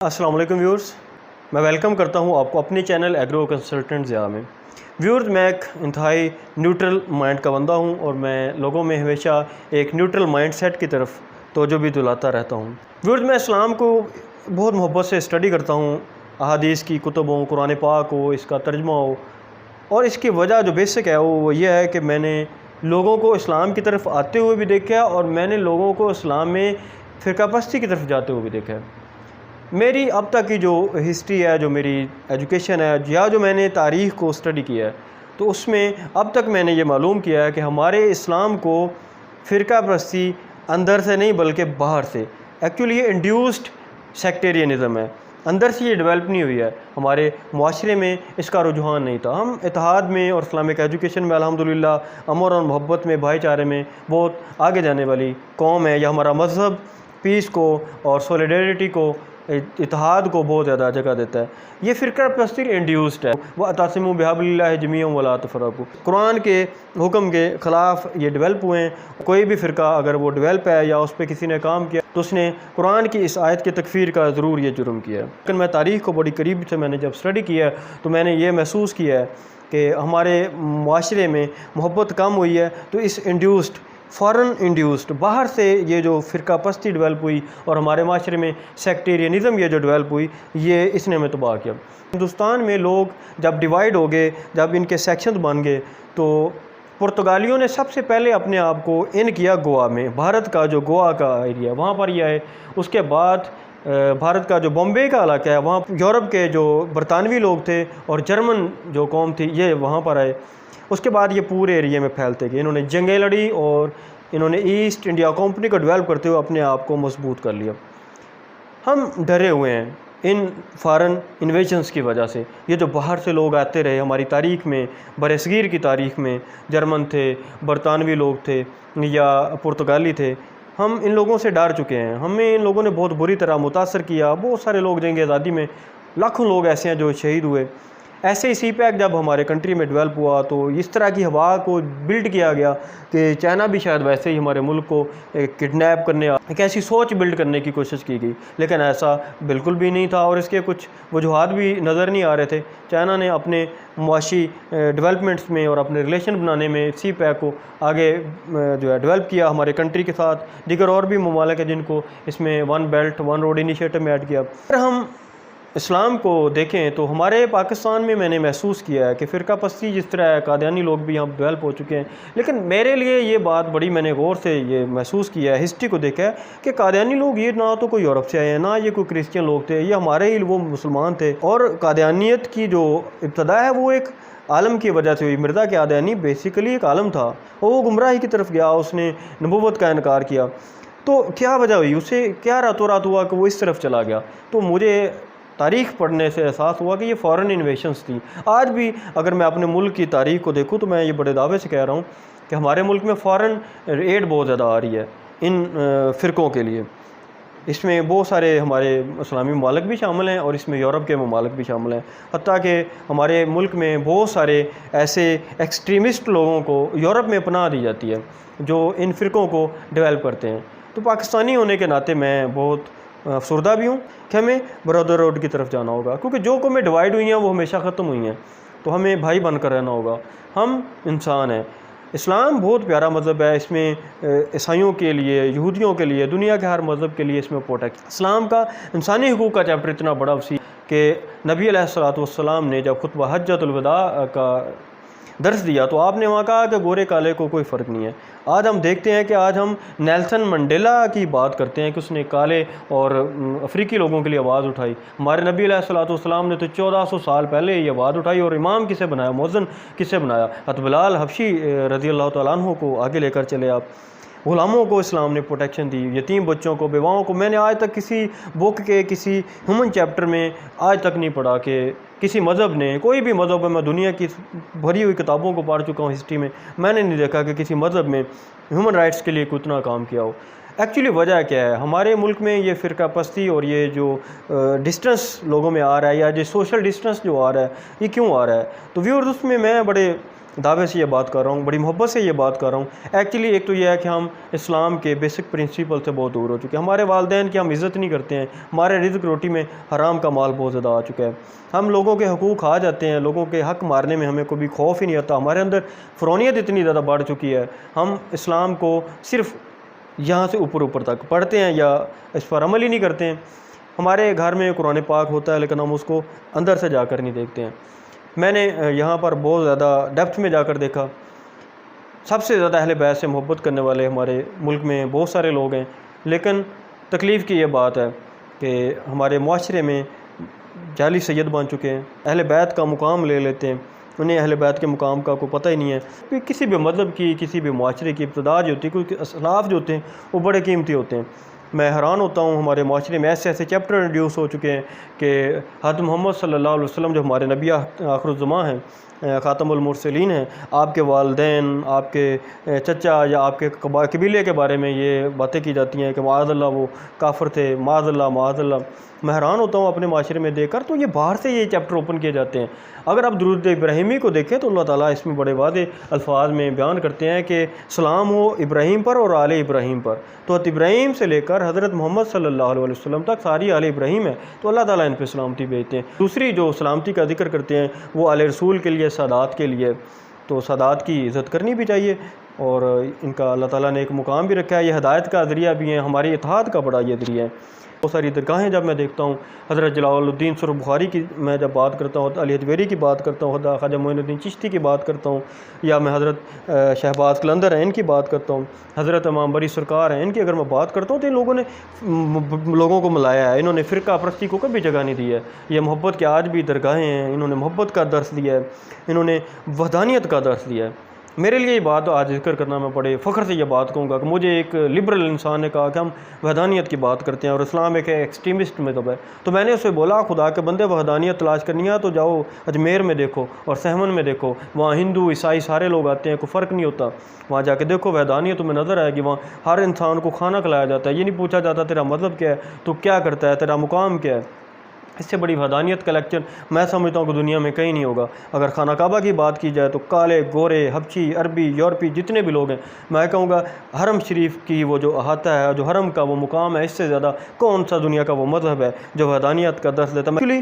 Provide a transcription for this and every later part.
السلام علیکم ویورز، میں ویلکم کرتا ہوں آپ کو اپنے چینل ایگرو کنسلٹنٹ ضیاء میں۔ ویورز، میں ایک انتہائی نیوٹرل مائنڈ کا بندہ ہوں اور میں لوگوں میں ہمیشہ ایک نیوٹرل مائنڈ سیٹ کی طرف توجہ بھی دلاتا رہتا ہوں۔ ویورز، میں اسلام کو بہت محبت سے اسٹڈی کرتا ہوں، احادیث کی کتب ہوں، قرآن پاک ہو، اس کا ترجمہ ہو، اور اس کی وجہ جو بیسک ہے وہ یہ ہے کہ میں نے لوگوں کو اسلام کی طرف آتے ہوئے بھی دیکھا اور میں نے لوگوں کو اسلام میں فرقہ پرستی کی طرف جاتے ہوئے بھی دیکھا ہے۔ میری اب تک کی جو ہسٹری ہے، جو میری ایجوکیشن ہے یا جو میں نے تاریخ کو اسٹڈی کیا ہے، تو اس میں اب تک میں نے یہ معلوم کیا ہے کہ ہمارے اسلام کو فرقہ پرستی اندر سے نہیں بلکہ باہر سے، ایکچولی یہ انڈیوسڈ سیکٹیرینزم ہے، اندر سے یہ ڈیولپ نہیں ہوئی ہے۔ ہمارے معاشرے میں اس کا رجحان نہیں تھا۔ ہم اتحاد میں اور اسلامک ایجوکیشن میں الحمدللہ امن اور محبت میں، بھائی چارے میں بہت آگے جانے والی قوم ہے۔ یا ہمارا مذہب پیس کو اور سولیڈیریٹی کو، اتحاد کو بہت زیادہ جگہ دیتا ہے۔ یہ فرقہ پرستی انڈیوسڈ ہے۔ وَاعْتَصِمُوا بِحَبْلِ اللَّهِ جَمِيعًا وَلَا تَفَرَّقُوا، قرآن کے حکم کے خلاف یہ ڈیولپ ہوئے ہیں۔ کوئی بھی فرقہ اگر وہ ڈیولپ ہے یا اس پہ کسی نے کام کیا تو اس نے قرآن کی اس آیت کی تکفیر کا ضرور یہ جرم کیا ہے۔ لیکن میں تاریخ کو بڑی قریب سے میں نے جب اسٹڈی کیا ہے تو میں نے یہ محسوس کیا ہے کہ ہمارے معاشرے میں محبت کم ہوئی ہے، تو اس انڈیوسڈ، فارن انڈیوسڈ، باہر سے یہ جو فرقہ پرستی ڈیولپ ہوئی اور ہمارے معاشرے میں سیکٹیرینزم یہ جو ڈیولپ ہوئی، یہ اس نے ہمیں تباہ کیا۔ ہندوستان میں لوگ جب ڈیوائیڈ ہو گئے، جب ان کے سیکشن بن گئے، تو پرتگالیوں نے سب سے پہلے اپنے آپ کو ان کیا گوا میں، بھارت کا جو گوا کا ایریا وہاں پر یہ ہے۔ اس کے بعد بھارت کا جو بامبے کا علاقہ ہے، وہاں یورپ کے جو برطانوی لوگ تھے اور جرمن جو قوم تھی یہ وہاں پر آئے۔ اس کے بعد یہ پورے ایریے میں پھیلتے گئے، انہوں نے جنگیں لڑی اور انہوں نے ایسٹ انڈیا کمپنی کو ڈیولپ کرتے ہوئے اپنے آپ کو مضبوط کر لیا۔ ہم ڈرے ہوئے ہیں ان فارن انویژنس کی وجہ سے۔ یہ جو باہر سے لوگ آتے رہے ہماری تاریخ میں، برصغیر کی تاریخ میں، جرمن تھے، برطانوی لوگ تھے یا پرتگالی تھے، ہم ان لوگوں سے ڈر چکے ہیں۔ ہمیں ان لوگوں نے بہت بری طرح متاثر کیا۔ بہت سارے لوگ جنگ آزادی میں، لاکھوں لوگ ایسے ہیں جو شہید ہوئے۔ ایسے ہی سی پیک جب ہمارے کنٹری میں ڈیولپ ہوا تو اس طرح کی ہوا کو بلڈ کیا گیا کہ چائنا بھی شاید ویسے ہی ہمارے ملک کو کڈنیپ کرنے، ایک ایسی سوچ بلڈ کرنے کی کوشش کی گئی، لیکن ایسا بالکل بھی نہیں تھا اور اس کے کچھ وجوہات بھی نظر نہیں آ رہے تھے۔ چائنا نے اپنے معاشی ڈیولپمنٹس میں اور اپنے ریلیشن بنانے میں سی پیک کو آگے جو ہے ڈیولپ کیا ہمارے کنٹری کے ساتھ۔ دیگر اور بھی ممالک ہیں جن کو اس میں one belt one road initiative میں ایڈ کیا۔ اگر ہم اسلام کو دیکھیں تو ہمارے پاکستان میں نے محسوس کیا ہے کہ فرقہ پرستی جس طرح ہے، قادیانی لوگ بھی یہاں ڈیولپ ہو چکے ہیں، لیکن میرے لیے یہ بات بڑی، میں نے غور سے یہ محسوس کیا ہے، ہسٹری کو دیکھا ہے کہ قادیانی لوگ یہ نہ تو کوئی یورپ سے آئے ہیں، نہ یہ کوئی کرسچین لوگ تھے، یہ ہمارے ہی وہ مسلمان تھے۔ اور قادیانیت کی جو ابتدا ہے وہ ایک عالم کی وجہ سے ہوئی۔ مرزا قادیانی بیسیکلی ایک عالم تھا اور وہ گمراہی کی طرف گیا، اس نے نبوت کا انکار کیا۔ تو کیا وجہ ہوئی، اسے کیا راتوں رات ہوا کہ وہ اس طرف چلا گیا؟ تو مجھے تاریخ پڑھنے سے احساس ہوا کہ یہ فارن انویشنز تھیں۔ آج بھی اگر میں اپنے ملک کی تاریخ کو دیکھوں تو میں یہ بڑے دعوے سے کہہ رہا ہوں کہ ہمارے ملک میں فارن ایڈ بہت زیادہ آ رہی ہے ان فرقوں کے لیے۔ اس میں بہت سارے ہمارے اسلامی ممالک بھی شامل ہیں اور اس میں یورپ کے ممالک بھی شامل ہیں، حتیٰ کہ ہمارے ملک میں بہت سارے ایسے ایکسٹریمسٹ لوگوں کو یورپ میں پناہ دی جاتی ہے جو ان فرقوں کو ڈیولپ کرتے ہیں۔ تو پاکستانی ہونے کے ناطے میں بہت افسردہ بھی ہوں کہ ہمیں برادرہوڈ کی طرف جانا ہوگا، کیونکہ جو قومیں ڈیوائیڈ ہوئی ہیں وہ ہمیشہ ختم ہوئی ہیں، تو ہمیں بھائی بن کر رہنا ہوگا۔ ہم انسان ہیں۔ اسلام بہت پیارا مذہب ہے، اس میں عیسائیوں کے لیے، یہودیوں کے لیے، دنیا کے ہر مذہب کے لیے اس میں پروٹیکٹ۔ اسلام کا انسانی حقوق کا چیپٹر اتنا بڑا وسیع کہ نبی علیہ الصلوۃ والسلام نے جب خطبہ حجۃ الوداع کا درس دیا تو آپ نے وہاں کہا کہ گورے کالے کو کوئی فرق نہیں ہے۔ آج ہم دیکھتے ہیں کہ آج ہم نیلسن منڈیلا کی بات کرتے ہیں کہ اس نے کالے اور افریقی لوگوں کے لیے آواز اٹھائی۔ ہمارے نبی علیہ الصلوۃ والسلام نے تو 1400 سال پہلے یہ آواز اٹھائی، اور امام کسے بنایا، مؤذن کسے بنایا؟ حضرت بلال حبشی رضی اللہ تعالیٰ عنہ کو آگے لے کر چلے آپ۔ غلاموں کو اسلام نے پروٹیکشن دی، یتیم بچوں کو، بیواؤں کو۔ میں نے آج تک کسی بک کے کسی ہیومن چیپٹر میں آج تک نہیں پڑھا کہ کسی مذہب نے، کوئی بھی مذہب ہے، میں دنیا کی بھری ہوئی کتابوں کو پڑھ چکا ہوں ہسٹری میں نے نہیں دیکھا کہ کسی مذہب میں ہیومن رائٹس کے لیے اتنا کام کیا ہو۔ ایکچولی وجہ کیا ہے؟ ہمارے ملک میں یہ فرقہ پرستی اور یہ جو ڈسٹنس لوگوں میں آ رہا ہے، یا جو سوشل ڈسٹنس جو آ رہا ہے، یہ کیوں آ رہا ہے؟ تو ویورز، اس میں بڑے دعوے سے یہ بات کر رہا ہوں، بڑی محبت سے یہ بات کر رہا ہوں۔ ایکچولی ایک تو یہ ہے کہ ہم اسلام کے بیسک پرنسپل سے بہت دور ہو چکے ہیں، ہمارے والدین کی ہم عزت نہیں کرتے ہیں، ہمارے رزق روٹی میں حرام کا مال بہت زیادہ آ چکا ہے، ہم لوگوں کے حقوق کھا جاتے ہیں، لوگوں کے حق مارنے میں ہمیں کبھی خوف ہی نہیں آتا، ہمارے اندر فرونیت اتنی زیادہ بڑھ چکی ہے، ہم اسلام کو صرف یہاں سے اوپر تک پڑھتے ہیں یا اس پر عمل ہی نہیں کرتے ہیں۔ ہمارے گھر میں قرآن پاک ہوتا ہے لیکن ہم اس کو اندر سے جا کر نہیں دیکھتے ہیں۔ میں نے یہاں پر بہت زیادہ ڈیپتھ میں جا کر دیکھا، سب سے زیادہ اہل بیت سے محبت کرنے والے ہمارے ملک میں بہت سارے لوگ ہیں، لیکن تکلیف کی یہ بات ہے کہ ہمارے معاشرے میں جعلی سید بن چکے ہیں، اہل بیت کا مقام لے لیتے ہیں، انہیں اہل بیت کے مقام کا کوئی پتہ ہی نہیں ہے۔ کسی بھی مذہب کی، کسی بھی معاشرے کی ابتدا جو ہوتی ہے، کیونکہ اسلاف جو ہوتے ہیں وہ بڑے قیمتی ہوتے ہیں۔ میں حیران ہوتا ہوں، ہمارے معاشرے میں ایسے چیپٹر انٹروڈیوس ہو چکے ہیں کہ حضرت محمد صلی اللہ علیہ وسلم جو ہمارے نبی آخر الزماں ہیں، خاتم المرسلین ہیں، آپ کے والدین، آپ کے چچا یا آپ کے قبیلے کے بارے میں یہ باتیں کی جاتی ہیں کہ معاذ اللہ وہ کافر تھے، معاذ اللہ معاذ اللہ۔ میں حیران ہوتا ہوں اپنے معاشرے میں دیکھ کر، تو یہ باہر سے یہ چیپٹر اوپن کیے جاتے ہیں۔ اگر آپ درود ابراہیمی کو دیکھیں تو اللہ تعالیٰ اس میں بڑے واضح الفاظ میں بیان کرتے ہیں کہ سلام ہو ابراہیم پر اور آل ابراہیم پر، تو حضرت ابراہیم سے لے کر حضرت محمد صلی اللہ علیہ وسلم تک ساری آل ابراہیم ہے، تو اللہ تعالیٰ ان پہ سلامتی بھیجتے ہیں۔ دوسری جو سلامتی کا ذکر کرتے ہیں وہ آل رسول کے لیے، سادات کے لیے، تو سادات کی عزت کرنی بھی چاہیے، اور ان کا اللہ تعالیٰ نے ایک مقام بھی رکھا ہے، یہ ہدایت کا ذریعہ بھی ہیں، ہماری اتحاد کا بڑا یہ ذریعہ ہے۔ بہت ساری درگاہیں جب میں دیکھتا ہوں، حضرت جلال الدین سر بخاری کی میں جب بات کرتا ہوں، علی حجویری کی بات کرتا ہوں، خواجہ معین الدین چشتی کی بات کرتا ہوں، یا میں حضرت شہباز قلندر ہیں ان کی بات کرتا ہوں، حضرت امام بری سرکار ہیں ان کی اگر میں بات کرتا ہوں، تو ان لوگوں نے لوگوں کو ملایا ہے، انہوں نے فرقہ پرستی کو کبھی جگہ نہیں دی ہے۔ یہ محبت کے آج بھی درگاہیں ہیں، انہوں نے محبت کا درس دیا ہے، انہوں نے وحدانیت کا درس دیا ہے۔ میرے لیے یہ بات آج ذکر کرنا، میں بڑے فخر سے یہ بات کہوں گا کہ مجھے ایک لبرل انسان نے کہا کہ ہم وحدانیت کی بات کرتے ہیں اور اسلام ایک ایکسٹریمسٹ مذہب ہے، تو میں نے اسے بولا خدا کے بندے وحدانیت تلاش کرنی ہے تو جاؤ اجمیر میں دیکھو اور سہمن میں دیکھو، وہاں ہندو عیسائی سارے لوگ آتے ہیں، کوئی فرق نہیں ہوتا، وہاں جا کے دیکھو وحدانیت تمہیں نظر آئے گی۔ وہاں ہر انسان کو کھانا کھلایا جاتا ہے، یہ نہیں پوچھا جاتا تیرا مذہب کیا ہے، تو کیا کرتا ہے، تیرا مقام کیا ہے۔ اس سے بڑی وحدانیت کا لیکچر میں سمجھتا ہوں کہ دنیا میں کہیں نہیں ہوگا۔ اگر خانہ کعبہ کی بات کی جائے تو کالے گورے حبشی عربی یورپی جتنے بھی لوگ ہیں، میں کہوں گا حرم شریف کی وہ جو احاطہ ہے، جو حرم کا وہ مقام ہے، اس سے زیادہ کون سا دنیا کا وہ مذہب ہے جو وحدانیت کا درس دیتا ہے۔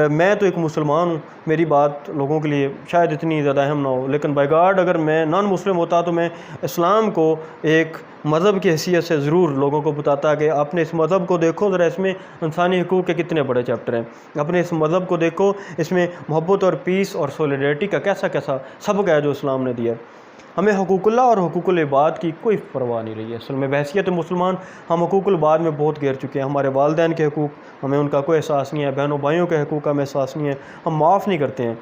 میں تو ایک مسلمان ہوں، میری بات لوگوں کے لیے شاید اتنی زیادہ اہم نہ ہو، لیکن بائی گاڈ اگر میں نان مسلم ہوتا تو میں اسلام کو ایک مذہب کی حیثیت سے ضرور لوگوں کو بتاتا کہ اپنے اس مذہب کو دیکھو ذرا، اس میں انسانی حقوق کے کتنے بڑے چیپٹر ہیں، اپنے اس مذہب کو دیکھو، اس میں محبت اور پیس اور سولیڈیرٹی کا کیسا کیسا سبق ہے جو اسلام نے دیا ہے۔ ہمیں حقوق اللہ اور حقوق العباد کی کوئی پرواہ نہیں رہی ہے۔ اصل میں بحیثیت مسلمان ہم حقوق العباد میں بہت گر چکے ہیں، ہمارے والدین کے حقوق ہمیں ان کا کوئی احساس نہیں ہے، بہنوں بھائیوں کے حقوق کا ہمیں احساس نہیں ہے، ہم معاف نہیں کرتے ہیں۔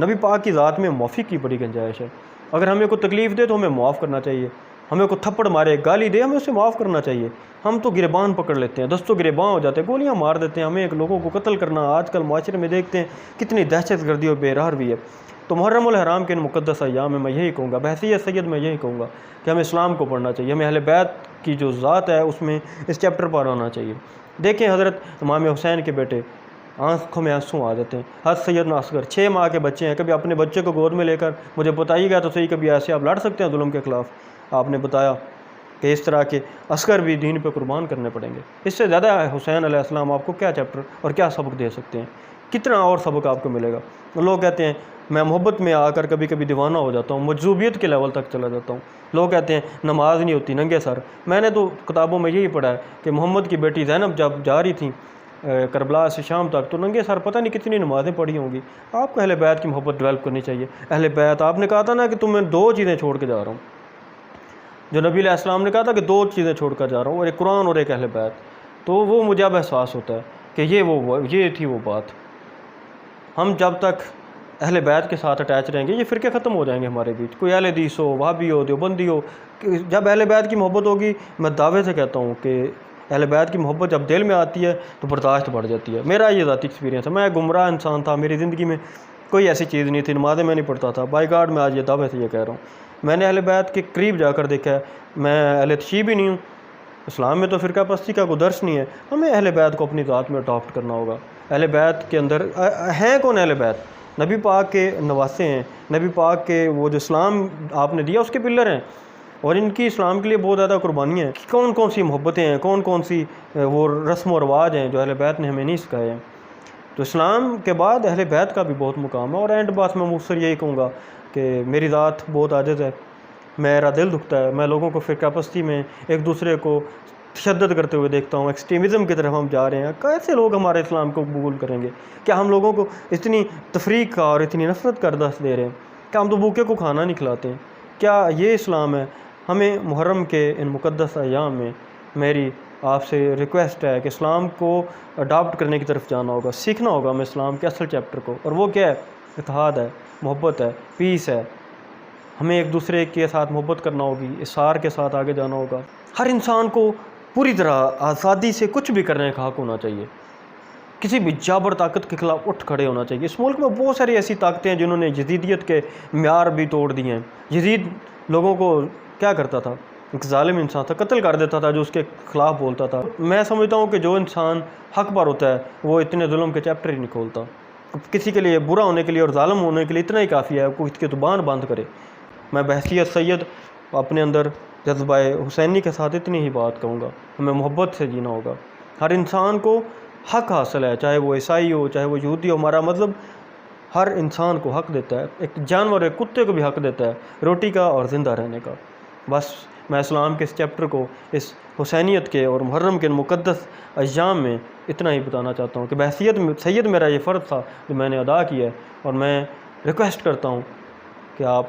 نبی پاک کی ذات میں معافی کی بڑی گنجائش ہے، اگر ہمیں کوئی تکلیف دے تو ہمیں معاف کرنا چاہیے، ہمیں کوئی تھپڑ مارے گالی دے ہمیں اسے معاف کرنا چاہیے۔ ہم تو گریبان پکڑ لیتے ہیں، دستوں گریباں ہو جاتے ہیں، گولیاں مار دیتے ہیں، ہمیں ایک لوگوں کو قتل کرنا آج کل معاشرے میں دیکھتے ہیں کتنی دہشت گردی اور بے رحم بھی ہے۔ تو محرم الحرام کے ان مقدس ایام میں یہی کہوں گا، بحیثیت سید میں یہی کہوں گا کہ ہمیں اسلام کو پڑھنا چاہیے، ہمیں اہل بیت کی جو ذات ہے اس میں اس چیپٹر پر آنا چاہیے۔ دیکھیں حضرت امام حسین کے بیٹے، آنکھوں میں آنسو آ جاتے ہیں، حضرت سیدنا اصغر 6 ماہ کے بچے ہیں، کبھی اپنے بچے کو گود میں لے کر مجھے بتائیے گا تو صحیح کبھی ایسے آپ لڑ سکتے ہیں ظلم کے خلاف؟ آپ نے بتایا کہ اس طرح کے اصغر بھی دین پہ قربان کرنے پڑیں گے۔ اس سے زیادہ حسین علیہ السلام آپ کو کیا چیپٹر اور کیا سبق دے سکتے ہیں، کتنا اور سبق آپ کو ملے گا۔ لوگ کہتے ہیں میں محبت میں آ کر کبھی کبھی دیوانہ ہو جاتا ہوں، مجذوبیت کے لیول تک چلا جاتا ہوں۔ لوگ کہتے ہیں نماز نہیں ہوتی ننگے سر، میں نے تو کتابوں میں یہی پڑھا ہے کہ محمد کی بیٹی زینب جب جا رہی تھیں کربلا سے شام تک تو ننگے سر پتہ نہیں کتنی نمازیں پڑھی ہوں گی۔ آپ کو اہل بیت کی محبت ڈیولپ کرنی چاہیے۔ اہل بیت آپ نے کہا تھا نا کہ تم میں 2 چیزیں چھوڑ کے جا رہا ہوں، جو نبی علیہ السلام نے کہا تھا کہ 2 چیزیں چھوڑ کر جا رہا ہوں، اور ایک قرآن اور ایک اہل بیت، تو وہ مجھے اب احساس ہوتا ہے کہ یہ تھی وہ بات۔ ہم جب تک اہل بیت کے ساتھ اٹیچ رہیں گے یہ فرقے ختم ہو جائیں گے ہمارے بیچ، کوئی اہل حدیث ہو، وہابی ہو، دیوبندی ہو۔ جب اہل بیت کی محبت ہوگی، میں دعوے سے کہتا ہوں کہ اہل بیت کی محبت جب دل میں آتی ہے تو برداشت بڑھ جاتی ہے۔ میرا یہ ذاتی ایکسپیرینس ہے، میں گمراہ انسان تھا، میری زندگی میں کوئی ایسی چیز نہیں تھی، نمازیں میں نہیں پڑھتا تھا، بائی گاڈ میں آج یہ دعوے سے یہ کہہ رہا ہوں، میں نے اہل بیت کے قریب جا کر دیکھا ہے۔ میں اہل تشیع بھی نہیں ہوں، اسلام میں تو فرقہ پرستی کا کوئی درس نہیں ہے، ہمیں اہل بیت کو اپنی ذات میں اڈاپٹ کرنا ہوگا۔ اہل بیت کے اندر ہیں کون اہل بیت؟ نبی پاک کے نواسے ہیں، نبی پاک کے وہ جو اسلام آپ نے دیا اس کے پلر ہیں، اور ان کی اسلام کے لیے بہت زیادہ قربانیاں ہیں۔ کون کون سی محبتیں ہیں، کون کون سی وہ رسم و رواج ہیں جو اہل بیت نے ہمیں نہیں سکھائے ہیں۔ تو اسلام کے بعد اہل بیت کا بھی بہت مقام ہے۔ اور اینڈ بات میں مختصر یہی کہوں گا کہ میری ذات بہت عاجز ہے، میرا دل دکھتا ہے، میں لوگوں کو فرقہ پرستی میں ایک دوسرے کو تشدد کرتے ہوئے دیکھتا ہوں، ایکسٹریمزم کی طرف ہم جا رہے ہیں۔ کیسے لوگ ہمارے اسلام کو قبول کریں گے؟ کیا ہم لوگوں کو اتنی تفریق کا اور اتنی نفرت کا درس دے رہے ہیں؟ کیا ہم تو بھوکے کو کھانا نہیں کھلاتے ہیں؟ کیا یہ اسلام ہے؟ ہمیں محرم کے ان مقدس ایام میں میری آپ سے ریکویسٹ ہے کہ اسلام کو اڈاپٹ کرنے کی طرف جانا ہوگا، سیکھنا ہوگا ہمیں اسلام کے اصل چیپٹر کو، اور وہ کیا ہے؟ اتحاد ہے، محبت ہے، پیس ہے۔ ہمیں ایک دوسرے کے ساتھ محبت کرنا ہوگی، اصرار کے ساتھ آگے جانا ہوگا۔ ہر انسان کو پوری طرح آزادی سے کچھ بھی کرنے کا حق ہونا چاہیے، کسی بھی جابر طاقت کے خلاف اٹھ کھڑے ہونا چاہیے۔ اس ملک میں بہت ساری ایسی طاقتیں ہیں جنہوں نے یزیدیت کے معیار بھی توڑ دیے ہیں۔ یزید لوگوں کو کیا کرتا تھا؟ ایک ظالم انسان تھا، قتل کر دیتا تھا جو اس کے خلاف بولتا تھا۔ میں سمجھتا ہوں کہ جو انسان حق پر ہوتا ہے وہ اتنے ظلم کے چیپٹر ہی نہیں کھولتا۔ کسی کے لیے برا ہونے کے لیے اور ظالم ہونے کے لیے اتنا ہی کافی ہے کوئی اس کی زبان بند کرے۔ میں بحیثیت سید اپنے اندر جذبہ حسینی کے ساتھ اتنی ہی بات کہوں گا، ہمیں محبت سے جینا ہوگا۔ ہر انسان کو حق حاصل ہے، چاہے وہ عیسائی ہو، چاہے وہ یہودی ہو۔ ہمارا مذہب ہر انسان کو حق دیتا ہے، ایک جانور ایک کتے کو بھی حق دیتا ہے روٹی کا اور زندہ رہنے کا۔ بس میں اسلام کے اس چیپٹر کو اس حسینیت کے اور محرم کے مقدس ایام میں اتنا ہی بتانا چاہتا ہوں کہ بحیثیت سید میرا یہ فرض تھا جو میں نے ادا کیا ہے، اور میں ریکویسٹ کرتا ہوں کہ آپ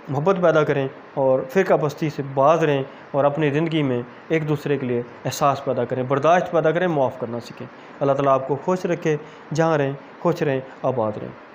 محبت پیدا کریں اور فرقہ پرستی سے باز رہیں، اور اپنی زندگی میں ایک دوسرے کے لیے احساس پیدا کریں، برداشت پیدا کریں، معاف کرنا سیکھیں۔ اللہ تعالیٰ آپ کو خوش رکھے، جہاں رہیں خوش رہیں، آباد رہیں۔